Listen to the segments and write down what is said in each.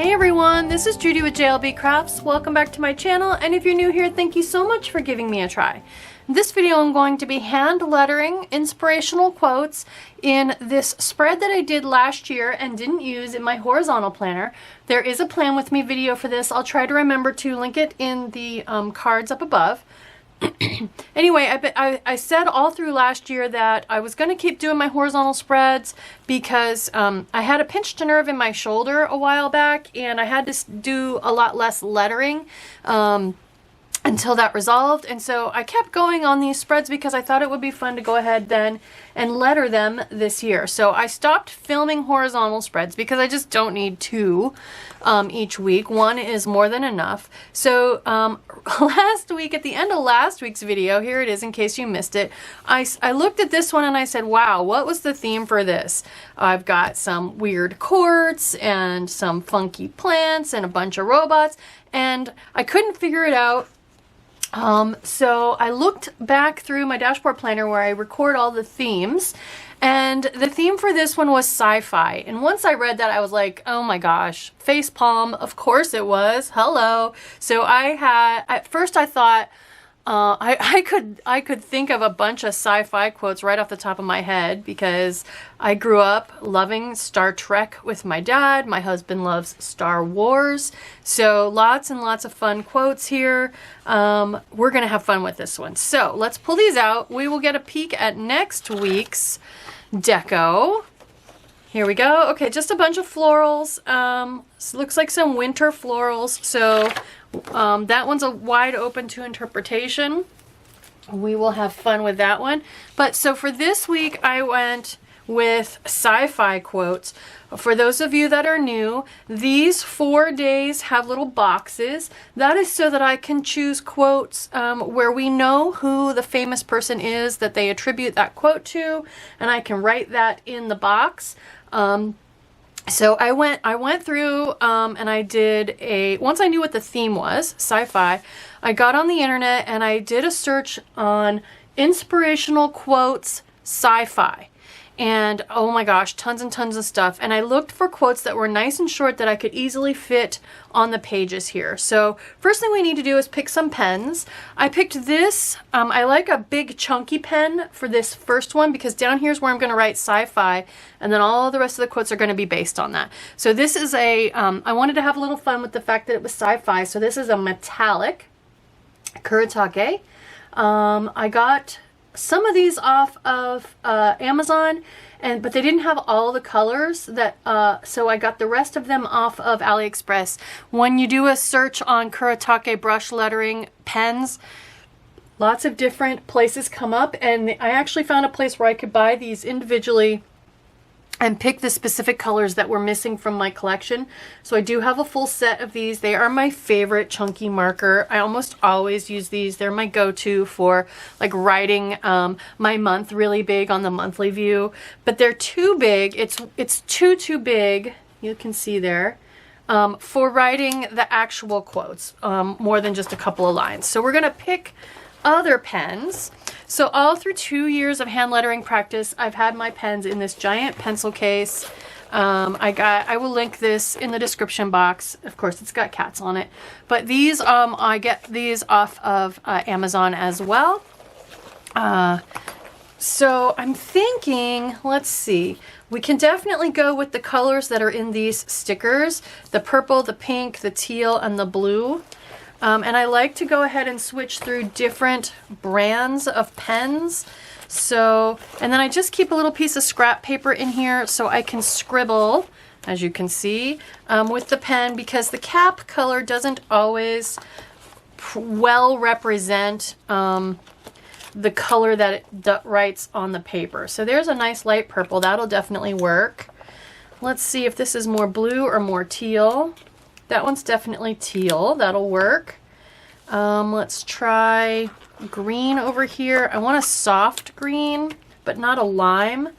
Hey everyone, this is Judi with JLBCrafts. Welcome back to my channel, and if you're new here, thank you so much for giving me a try. In this video, I'm going to be hand lettering inspirational quotes in this spread that I did last year and didn't use in my horizontal planner. There is a plan with me video for this. I'll try to remember to link it in the cards up above. Anyway, I said all through last year that I was going to keep doing my horizontal spreads because I had a pinched nerve in my shoulder a while back, and I had to do a lot less lettering until that resolved. And so I kept going on these spreads because I thought it would be fun to go ahead then and letter them this year. So I stopped filming horizontal spreads because I just don't need two each week. One is more than enough. So last week, at the end of last week's video, here it is in case you missed it, I looked at this one and I said, wow, what was the theme for this? I've got some weird quartz and some funky plants and a bunch of robots, and I couldn't figure it out. So I looked back through my dashboard planner where I record all the themes, and the theme for this one was sci-fi. And once I read that, I was like, oh my gosh, facepalm, of course it was, hello. So at first I thought, I could think of a bunch of sci-fi quotes right off the top of my head because I grew up loving Star Trek with my dad. My husband loves Star Wars. So lots and lots of fun quotes here. We're going to have fun with this one. So let's pull these out. We will get a peek at next week's deco. Here we go. Okay, just a bunch of florals. Looks like some winter florals. So that one's a wide open to interpretation. We will have fun with that one. But so for this week, I went with sci-fi quotes. For those of you that are new, these 4 days have little boxes. That is so that I can choose quotes where we know who the famous person is that they attribute that quote to, and I can write that in the box. So I went through and I did once I knew what the theme was, sci-fi, I got on the internet and I did a search on inspirational quotes sci-fi. And oh my gosh, tons and tons of stuff. And I looked for quotes that were nice and short that I could easily fit on the pages here. So first thing we need to do is pick some pens. I picked this. I like a big chunky pen for this first one because down here is where I'm going to write sci-fi, and then all the rest of the quotes are going to be based on that. So this is I wanted to have a little fun with the fact that it was sci-fi. So this is a metallic Cuticula. I got some of these off of Amazon, but they didn't have all the colors that so I got the rest of them off of AliExpress. When you do a search on Cuticula brush lettering pens, lots of different places come up, and I actually found a place where I could buy these individually and pick the specific colors that were missing from my collection. So I do have a full set of these. They are my favorite chunky marker. I almost always use these. They're my go-to for like writing my month really big on the monthly view, but they're too big. It's too big. You can see there. For writing the actual quotes, more than just a couple of lines. So we're gonna pick other pens. So all through 2 years of hand lettering practice, I've had my pens in this giant pencil case. I will link this in the description box. Of course, it's got cats on it. But these, I get these off of Amazon as well. So I'm thinking, let's see, we can definitely go with the colors that are in these stickers. The purple, the pink, the teal, and the blue. And I like to go ahead and switch through different brands of pens. So, and then I just keep a little piece of scrap paper in here so I can scribble, as you can see, with the pen, because the cap color doesn't always well represent the color that it writes on the paper. So there's a nice light purple. That'll definitely work. Let's see if this is more blue or more teal. That one's definitely teal. That'll work. Let's try green over here. I want a soft green, but not a lime.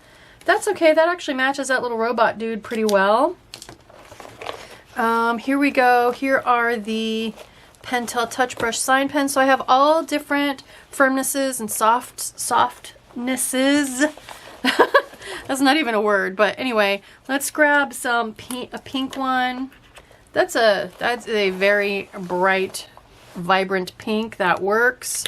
That's okay. That actually matches that little robot dude pretty well. Here we go. Here are the Pentel Touch Brush Sign Pens. So I have all different firmnesses and softnesses. That's not even a word, but anyway, let's grab a pink one. That's a very bright, vibrant pink. That works.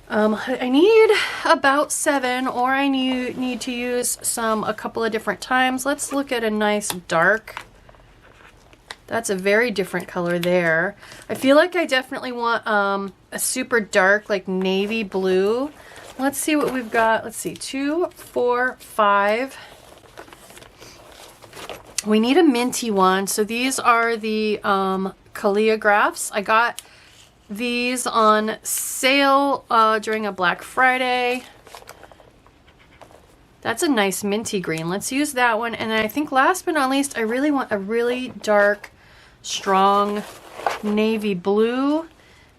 I need about 7, or I need to use a couple of different times. Let's look at a nice dark. That's a very different color there. I feel like I definitely want a super dark, like navy blue. Let's see what we've got. Let's see, 2, 4, 5. We need a minty one. So these are the calligraphs. I got these on sale during a Black Friday. That's a nice minty green. Let's use that one. And then I think last but not least, I really want a really dark, strong navy blue.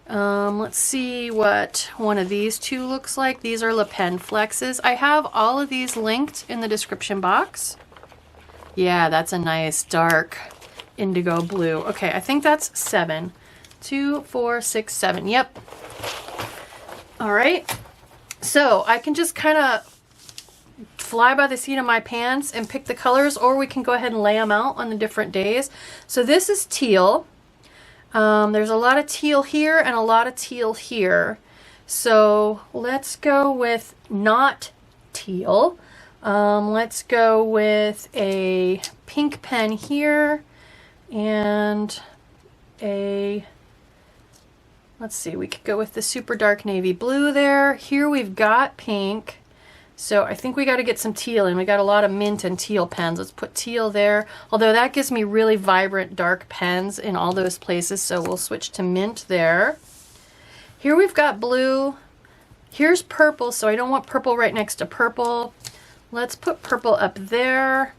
Let's see what one of these two looks like. These are Le Pen Flexes. I have all of these linked in the description box. Yeah, that's a nice dark indigo blue. Okay, I think that's 7. 2, 4, 6, 7. Yep. All right. So I can just kind of fly by the seat of my pants and pick the colors, or we can go ahead and lay them out on the different days. So this is teal. There's a lot of teal here and a lot of teal here. So let's go with not teal. Let's go with a pink pen here and a, let's see, we could go with the super dark navy blue there. Here we've got pink. So I think we got to get some teal in. We got a lot of mint and teal pens. Let's put teal there. Although that gives me really vibrant dark pens in all those places. So we'll switch to mint there. Here we've got blue. Here's purple. So I don't want purple right next to purple. Let's put purple up there.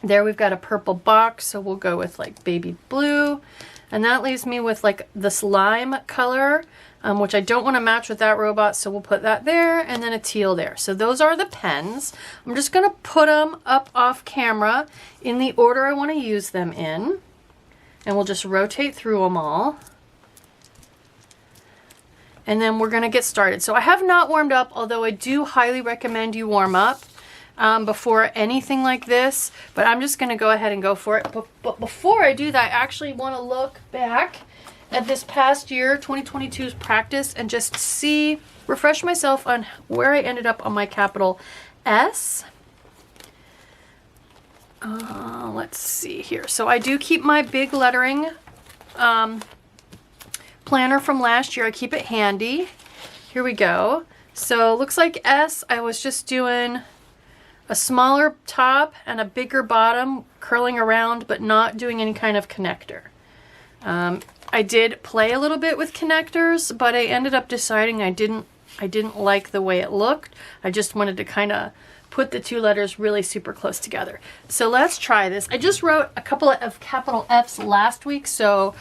There we've got a purple box. So we'll go with like baby blue. And that leaves me with like this lime color, which I don't want to match with that robot, so we'll put that there, and then a teal there. So those are the pens. I'm just going to put them up off camera in the order I want to use them in, and we'll just rotate through them all. And then we're going to get started. So I have not warmed up, although I do highly recommend you warm up before anything like this, but I'm just going to go ahead and go for it. But before I do that, I actually want to look back at this past year, 2022's practice, and just refresh myself on where I ended up on my capital S. Let's see here. So I do keep my big lettering planner from last year. I keep it handy. Here we go. So looks like S, I was just doing a smaller top and a bigger bottom, curling around, but not doing any kind of connector. I did play a little bit with connectors, but I ended up deciding I didn't like the way it looked. I just wanted to kind of put the two letters really super close together. So let's try this. I just wrote a couple of capital F's last week, so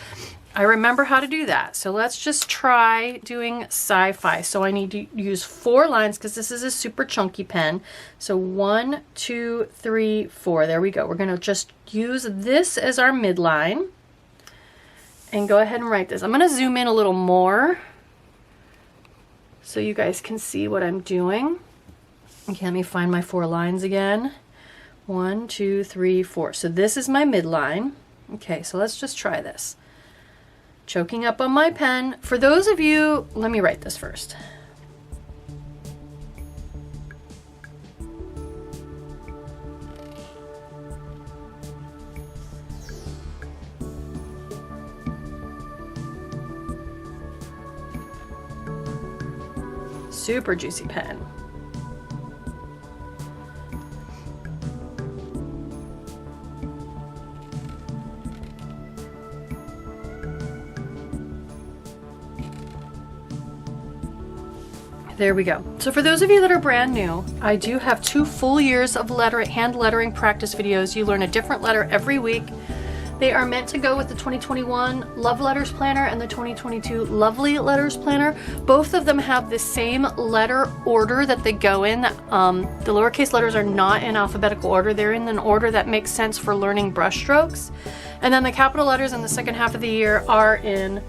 I remember how to do that. So let's just try doing Sci-Fi. So I need to use 4 lines because this is a super chunky pen. So 1, 2, 3, 4. There we go. We're going to just use this as our midline and go ahead and write this. I'm going to zoom in a little more so you guys can see what I'm doing. Okay, let me find my 4 lines again. 1, 2, 3, 4. So this is my midline. Okay, so let's just try this. Choking up on my pen. For those of you, let me write this first. Super juicy pen. There we go. So for those of you that are brand new, I do have 2 full years of hand lettering practice videos. You learn a different letter every week. They are meant to go with the 2021 Love Letters Planner and the 2022 Lovely Letters Planner. Both of them have the same letter order that they go in. The lowercase letters are not in alphabetical order. They're in an order that makes sense for learning brush strokes. And then the capital letters in the second half of the year are in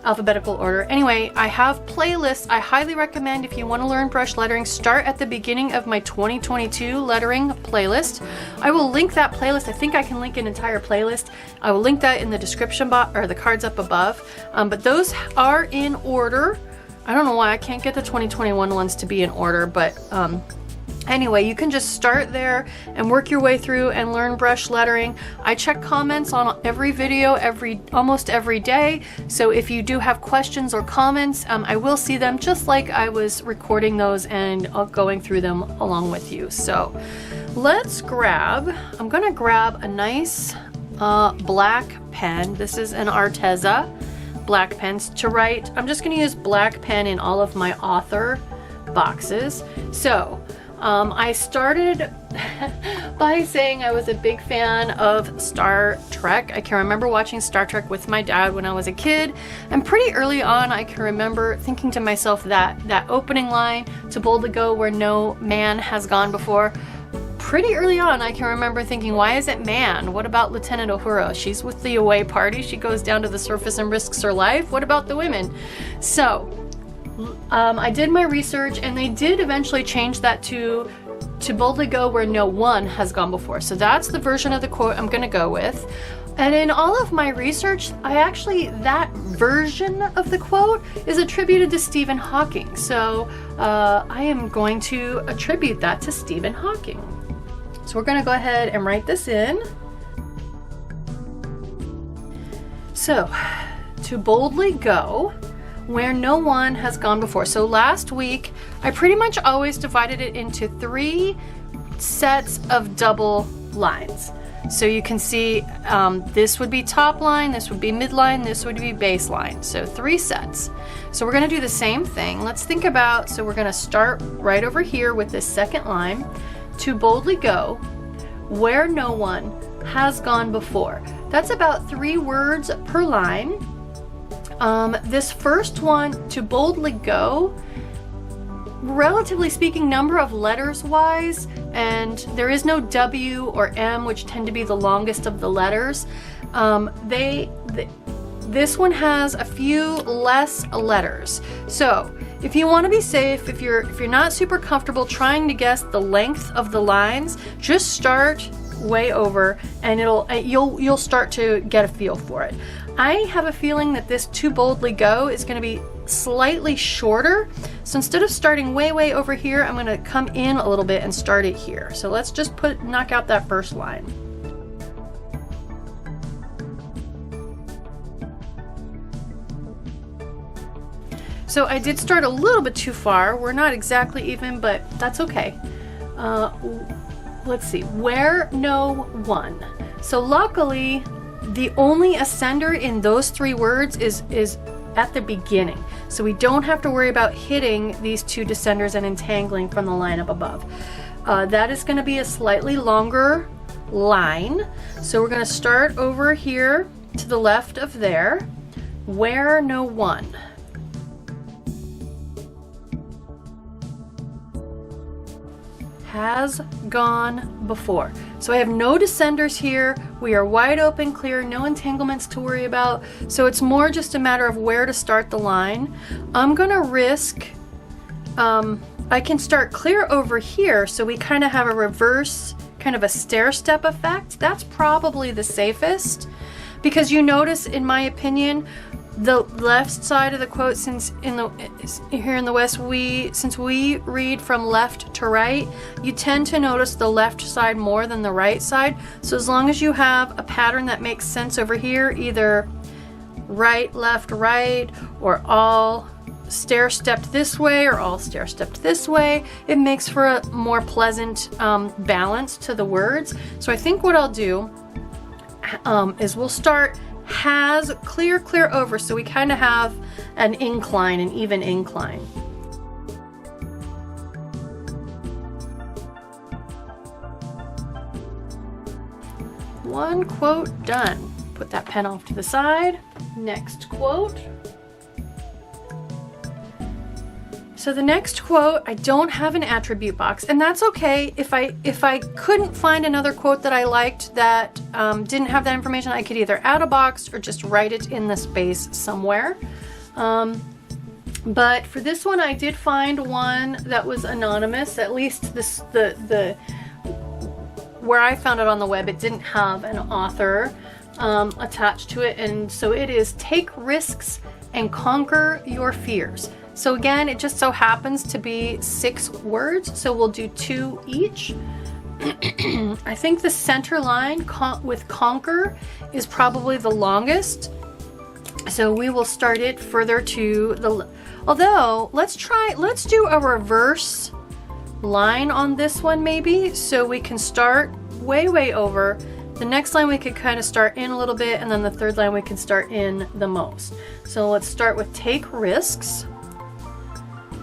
alphabetical order. Anyway, I have playlists. I highly recommend, if you want to learn brush lettering, start at the beginning of my 2022 lettering playlist. I will link that playlist. I think I can link an entire playlist. I will link that in the description box or the cards up above. But those are in order. I don't know why I can't get the 2021 ones to be in order, but anyway, you can just start there and work your way through and learn brush lettering. I check comments on every video almost every day, so if you do have questions or comments, I will see them just like I was recording those and going through them along with you. So I'm gonna grab a nice black pen. This is an Arteza black pens to write. I'm just going to use black pen in all of my author boxes. So I started by saying I was a big fan of Star Trek. I can remember watching Star Trek with my dad when I was a kid, and pretty early on I can remember thinking to myself that opening line, "To boldly go where no man has gone before." Pretty early on, I can remember thinking, why is it man? What about Lieutenant Uhura? She's with the away party. She goes down to the surface and risks her life. What about the women? So I did my research, and they did eventually change that to boldly go where no one has gone before. So that's the version of the quote I'm going to go with. And in all of my research, that version of the quote is attributed to Stephen Hawking. So I am going to attribute that to Stephen Hawking. So we're going to go ahead and write this in. So, to boldly go where no one has gone before. So last week, I pretty much always divided it into 3 sets of double lines. So you can see this would be top line, this would be midline, this would be baseline. So 3 sets. So we're going to do the same thing. Let's think about, so we're going to start right over here with this second line. To boldly go where no one has gone before. That's about 3 words per line. This first one, to boldly go, relatively speaking, number of letters wise, and there is no W or M, which tend to be the longest of the letters. This one has a few less letters. So if you want to be safe, if you're not super comfortable trying to guess the length of the lines, just start way over, and you'll start to get a feel for it. I have a feeling that this to boldly go is going to be slightly shorter. So instead of starting way over here, I'm going to come in a little bit and start it here. So let's just knock out that first line. So I did start a little bit too far. We're not exactly even, but that's okay. Let's see, where no one. So luckily, the only ascender in those 3 words is at the beginning. So we don't have to worry about hitting these 2 descenders and entangling from the line up above. That is going to be a slightly longer line. So we're going to start over here to the left of there. Where no one. Has gone before. So I have no descenders here. We are wide open, clear, no entanglements to worry about. So it's more just a matter of where to start the line. I'm gonna risk, I can start clear over here, so we kind of have a reverse, kind of a stair-step effect. That's probably the safest, because you notice, in my opinion, the left side of the quote, here in the West, since we read from left to right, you tend to notice the left side more than the right side. So as long as you have a pattern that makes sense over here, either right, left, right, or all stair-stepped this way or all stair-stepped this way, it makes for a more pleasant balance to the words. So I think what I'll do is we'll start has clear over, so we kind of have an incline, an even incline. One quote done. Put that pen off to the side. Next quote. So the next quote, I don't have an attribute box, and that's okay. If I couldn't find another quote that I liked that didn't have that information, I could either add a box or just write it in the space somewhere. But for this one, I did find one that was anonymous. At least this, where I found it on the web, it didn't have an author attached to it. And so it is Take Risks and Conquer Your Fears. So again, it just so happens to be 6 words. So we'll do 2 each. I think the center line with conquer is probably the longest. So we will start it further to the, although let's do a reverse line on this one maybe, so we can start way over. The next line we could kind of start in a little bit, and then the third line we can start in the most. So let's start with Take Risks,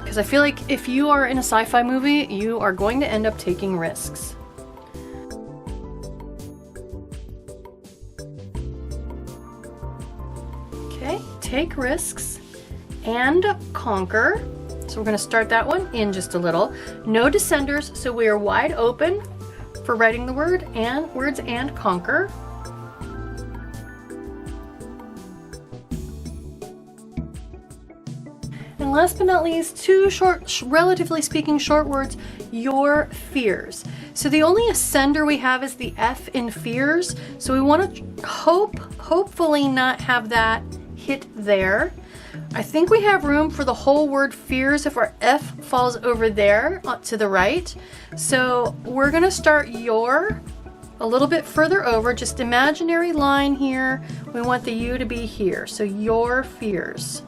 because I feel like if you are in a sci-fi movie, you are going to end up taking risks. Okay, take risks and conquer. So we're going to start that one in just a little. No descenders, so we are wide open for writing the words and conquer. And last but not least, 2 short, relatively speaking, short words, your fears. So the only ascender we have is the F in fears. So we want to hopefully not have that hit there. I think we have room for the whole word fears if our F falls over there to the right. So we're going to start your a little bit further over, just imaginary line here. We want the U to be here. So your fears.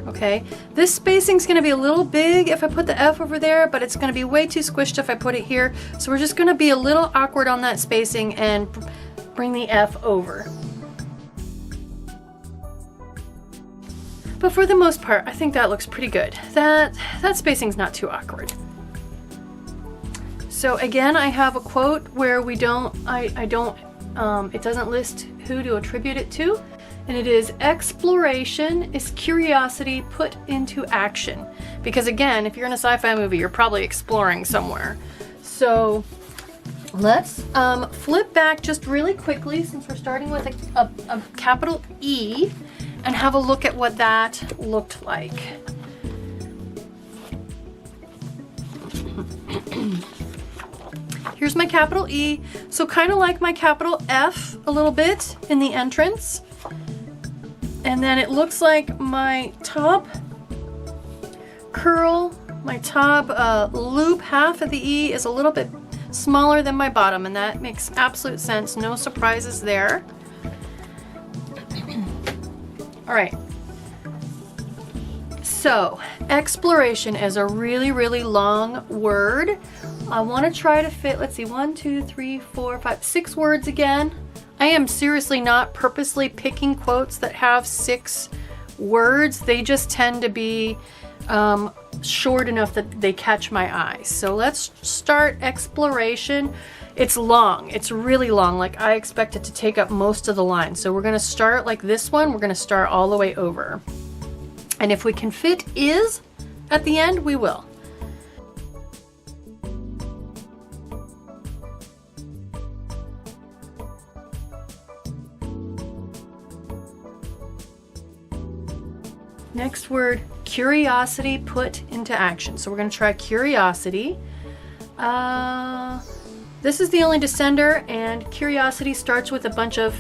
Okay, this spacing is going to be a little big if I put the F over there, but it's going to be way too squished if I put it here. So we're just going to be a little awkward on that spacing and bring the F over. But for the most part, I think that looks pretty good. That spacing's not too awkward. So again, I have a quote where we don't, it doesn't list who to attribute it to. And it is, exploration is curiosity put into action. Because again, if you're in a sci-fi movie, you're probably exploring somewhere. So let's flip back just really quickly, since we're starting with a capital E, and have a look at what that looked like. Here's my capital E. So kind of like my capital F a little bit in the entrance. And then it looks like my top curl, my top loop half of the E is a little bit smaller than my bottom, and that makes absolute sense. No surprises there. All right. So, exploration is a really, really long word. I want to try to fit, let's see, 1, 2, 3, 4, 5, 6 words again. I am seriously not purposely picking quotes that have 6 words. They just tend to be short enough that they catch my eye. So let's start exploration. It's long. It's really long. Like I expect it to take up most of the line. So we're going to start like this one. We're going to start all the way over. And if we can fit is at the end, we will. Next word, curiosity put into action. So we're going to try curiosity. This is the only descender, and curiosity starts with a bunch of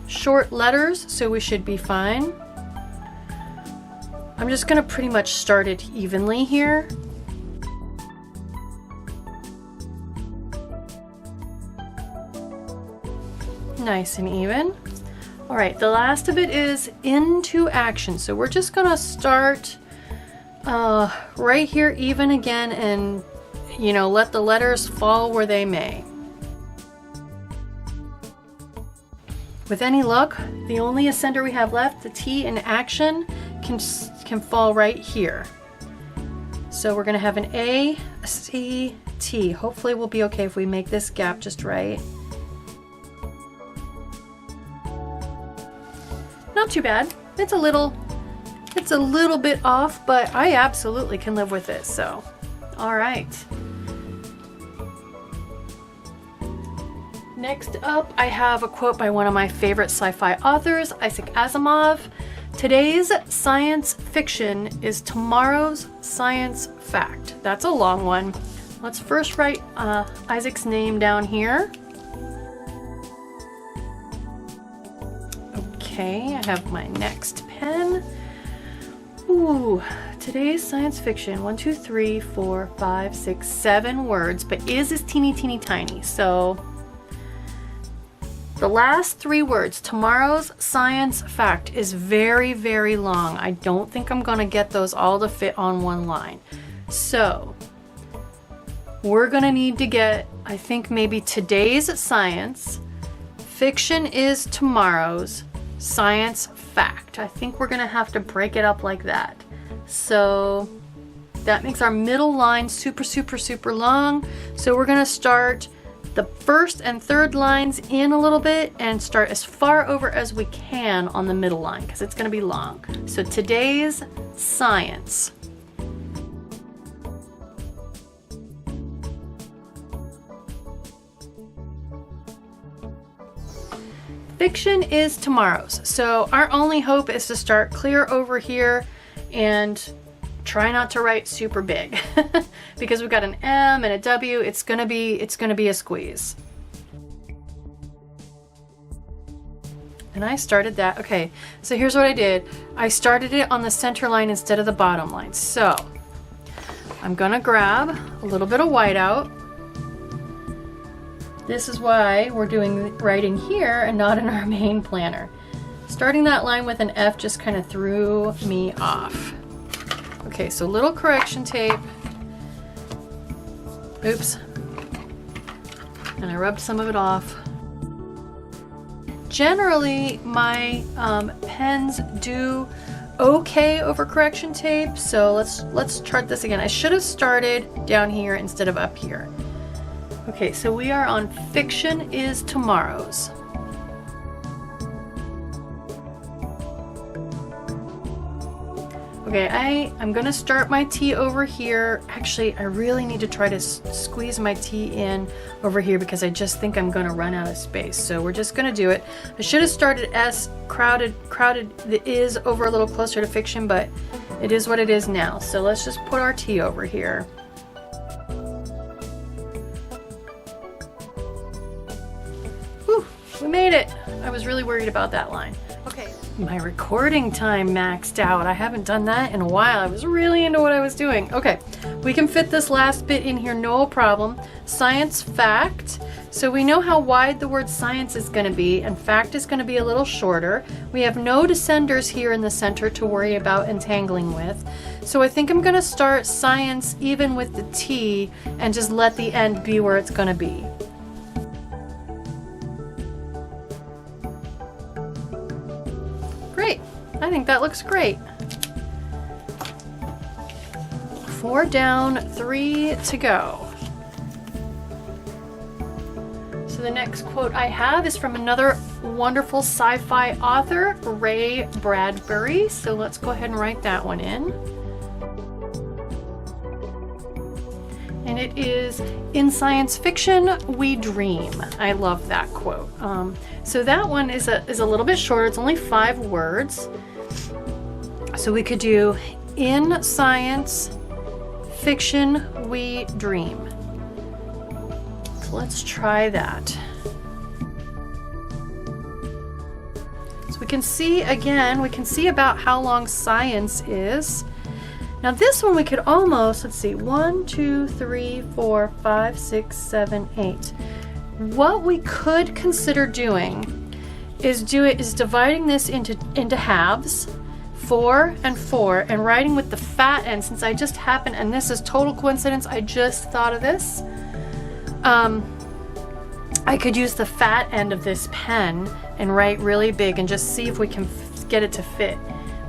short letters, so we should be fine. I'm just going to pretty much start it evenly here. Nice and even. All right, the last of it is into action. So we're just gonna start right here even again, and you know, let the letters fall where they may. With any luck, the only ascender we have left, the T in action, can fall right here. So we're gonna have an A, a C, T. Hopefully we'll be okay if we make this gap just right. Not too bad. It's a little bit off, but I absolutely can live with it. So, all right. Next up, I have a quote by one of my favorite sci-fi authors, Isaac Asimov. Today's science fiction is tomorrow's science fact. That's a long one. Let's first write Isaac's name down here. Okay, I have my next pen. Ooh, today's science fiction, 1, 2, 3, 4, 5, 6, 7 words, but is teeny, teeny, tiny. So the last 3 words, tomorrow's science fact, is very, very long. I don't think I'm gonna get those all to fit on one line. So we're gonna need to get, I think maybe today's science, fiction is tomorrow's science fact. I think we're gonna have to break it up like that. So that makes our middle line super, super, super long. So we're gonna start the first and third lines in a little bit and start as far over as we can on the middle line because it's gonna be long. So today's science. Fiction is tomorrow's. So our only hope is to start clear over here and try not to write super big because we've got an M and a W. It's gonna be a squeeze. And I started that. Okay, so here's what I did. I started it on the center line instead of the bottom line. So I'm gonna grab a little bit of whiteout. This is why we're doing writing here and not in our main planner. Starting that line with an F just kind of threw me off. Okay, so little correction tape. Oops. And I rubbed some of it off. Generally, my pens do okay over correction tape, so let's try this again. I should have started down here instead of up here. Okay, so we are on fiction is tomorrow's. Okay, I'm gonna start my T over here. Actually, I really need to try to squeeze my T in over here because I just think I'm gonna run out of space. So we're just gonna do it. I should have started S, crowded the is over a little closer to fiction, but it is what it is now. So let's just put our T over here. Whew, we made it. I was really worried about that line. Okay. My recording time maxed out. I haven't done that in a while. I was really into what I was doing. Okay, we can fit this last bit in here, no problem. Science fact. So we know how wide the word science is going to be, and fact is going to be a little shorter. We have no descenders here in the center to worry about entangling with. So I think I'm going to start science even with the T and just let the end be where it's going to be. Great. I think that looks great. 4 down, 3 to go. So the next quote I have is from another wonderful sci-fi author, Ray Bradbury. So let's go ahead and write that one in. And it is, in science fiction, we dream. I love that quote. So that one is a little bit shorter. It's only 5 words. So we could do, in science fiction, we dream. So let's try that. So we can see, again, we can see about how long science is. Now this one we could almost, let's see, 1, 2, 3, 4, 5, 6, 7, 8. What we could consider doing is dividing this into halves, 4 and 4, and writing with the fat end, since I just happened, and this is total coincidence, I just thought of this. I could use the fat end of this pen and write really big and just see if we can get it to fit.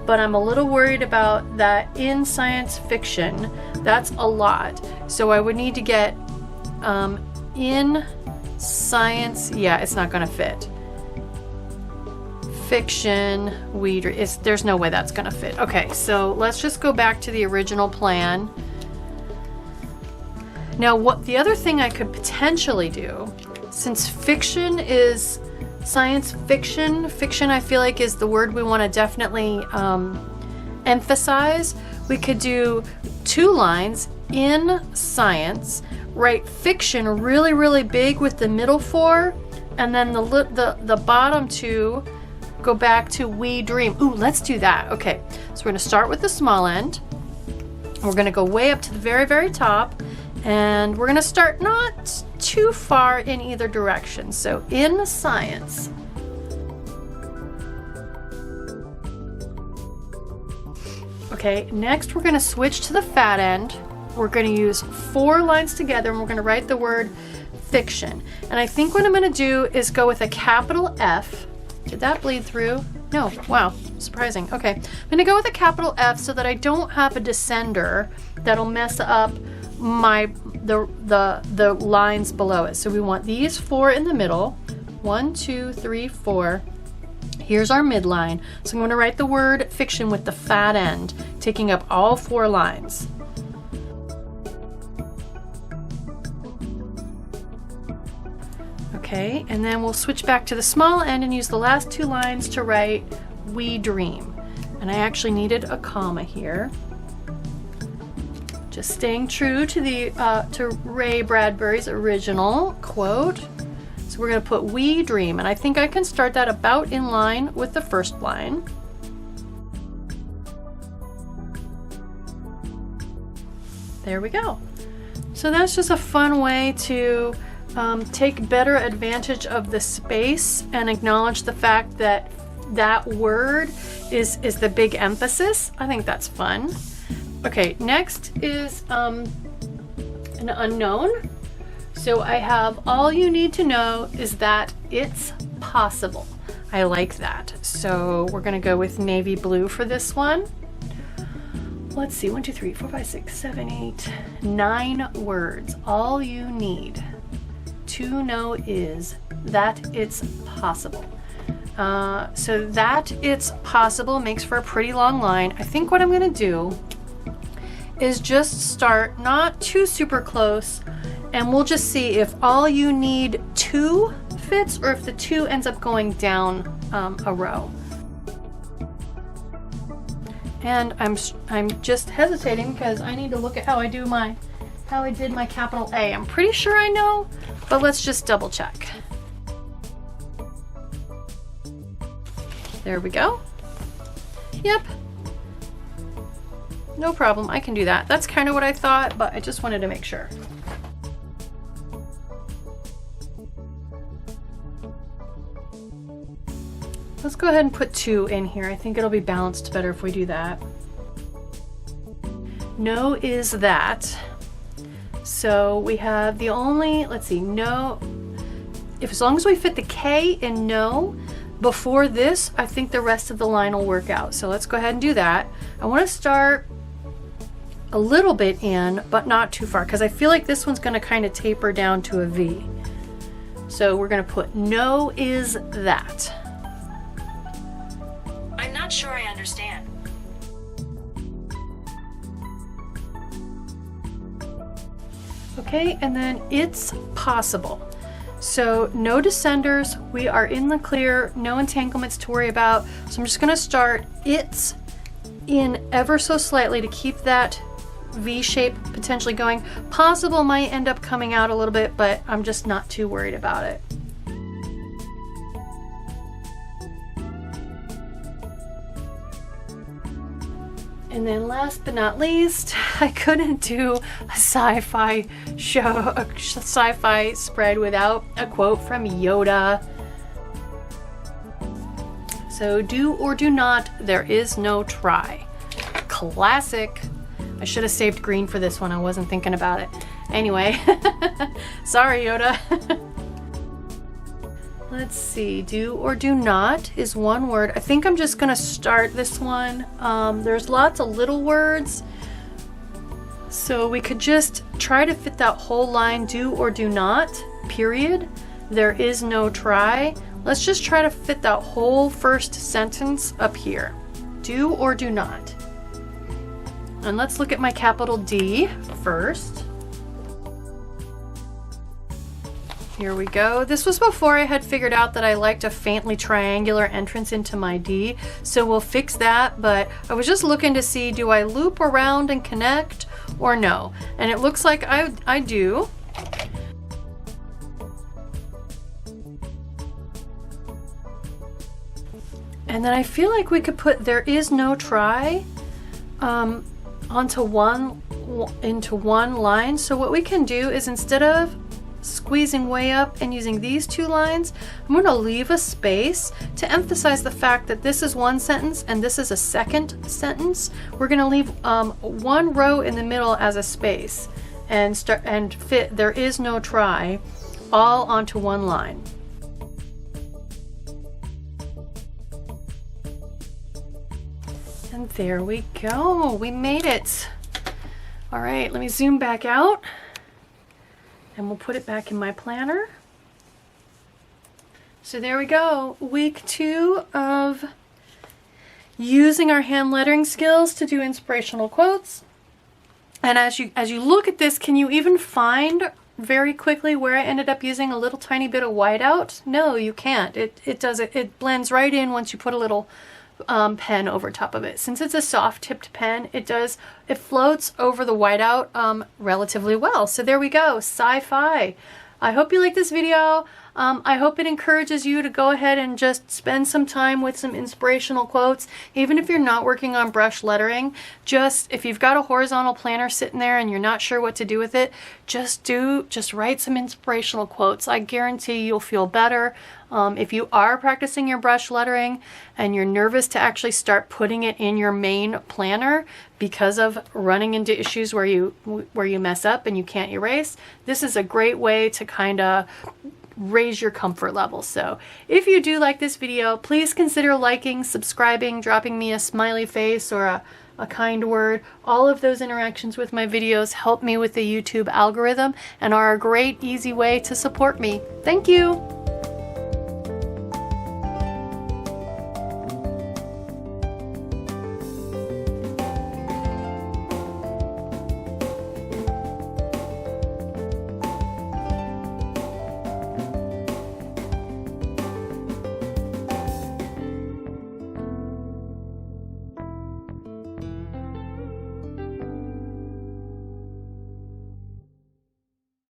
But I'm a little worried about that in science fiction. That's a lot. So I would need to get in science, yeah, it's not gonna fit. Fiction, there's no way that's gonna fit. Okay, so let's just go back to the original plan. Now, what the other thing I could potentially do since fiction is science fiction, fiction I feel like is the word we want to definitely emphasize, we could do 2 lines in science, write fiction really, really big with the middle 4, and then the bottom 2 go back to we dream. Ooh, let's do that. Okay, so we're going to start with the small end. We're going to go way up to the very, very top, and we're going to start not too far in either direction. So in science. Okay, next we're going to switch to the fat end. We're going to use 4 lines together, and we're going to write the word fiction. And I think what I'm going to do is go with a capital F. Did that bleed through? No. Wow, surprising. Okay, I'm going to go with a capital F so that I don't have a descender that'll mess up the lines below it. So we want these 4 in the middle. 1, 2, 3, 4. Here's our midline. So I'm going to write the word fiction with the fat end, taking up all 4 lines. Okay, and then we'll switch back to the small end and use the last 2 lines to write we dream. And I actually needed a comma here. Just staying true to to Ray Bradbury's original quote. So we're going to put we dream, and I think I can start that about in line with the first line. There we go. So that's just a fun way to take better advantage of the space and acknowledge the fact that that word is the big emphasis. I think that's fun. Okay, next is an unknown. So I have all you need to know is that it's possible. I like that. So we're gonna go with navy blue for this one. Let's see, 1, 2, 3, 4, 5, 6, 7, 8, 9 words. All you need to know is that it's possible. So that it's possible makes for a pretty long line. I think what I'm gonna do is just start not too super close, and we'll just see if all you need 2 fits or if the 2 ends up going down a row. And I'm just hesitating because I need to look at how I did my capital A. I'm pretty sure I know, but let's just double check. There we go. Yep. No problem, I can do that. That's kind of what I thought, but I just wanted to make sure. Let's go ahead and put 2 in here. I think it'll be balanced better if we do that. No is that. So we have the only, let's see, no. As long as we fit the K in no before this, I think the rest of the line will work out. So let's go ahead and do that. I want to start a little bit in, but not too far, because I feel like this one's going to kind of taper down to a V. So we're going to put no is that. I'm not sure I understand. Okay, and then it's possible. So no descenders, we are in the clear, no entanglements to worry about. So I'm just going to start it's in ever so slightly to keep that V shape potentially going. Possible might end up coming out a little bit, but I'm just not too worried about it. And then last but not least, I couldn't do a sci-fi show, a sci-fi spread without a quote from Yoda. So do or do not, there is no try. Classic. I should have saved green for this one, I wasn't thinking about it. Anyway, sorry Yoda. Let's see, do or do not is one word. I think I'm just gonna start this one. There's lots of little words, so we could just try to fit that whole line, do or do not, period. There is no try. Let's just try to fit that whole first sentence up here. Do or do not. And let's look at my capital D first. Here we go. This was before I had figured out that I liked a faintly triangular entrance into my D, so we'll fix that, but I was just looking to see, do I loop around and connect or no? And it looks like I do. And then I feel like we could put "there is no try" into one line. So what we can do is, instead of squeezing way up and using these two lines, I'm going to leave a space to emphasize the fact that this is one sentence and this is a second sentence. We're going to leave one row in the middle as a space and fit "there is no try" all onto one line. And there we go. We made it. All right, let me zoom back out and we'll put it back in my planner. So there we go. Week 2 of using our hand lettering skills to do inspirational quotes. And as you look at this, can you even find very quickly where I ended up using a little tiny bit of whiteout? No, you can't. It blends right in once you put a little pen over top of it. Since it's a soft tipped pen, it floats over the whiteout relatively well. So there we go, Sci-Fi. I hope you like this video. I hope it encourages you to go ahead and just spend some time with some inspirational quotes. Even if you're not working on brush lettering, if you've got a horizontal planner sitting there and you're not sure what to do with it, just write some inspirational quotes. I guarantee you'll feel better. If you are practicing your brush lettering and you're nervous to actually start putting it in your main planner because of running into issues where you mess up and you can't erase, this is a great way to kind of raise your comfort level. So if you do like this video, please consider liking, subscribing, dropping me a smiley face or a kind word. All of those interactions with my videos help me with the YouTube algorithm and are a great, easy way to support me. Thank you.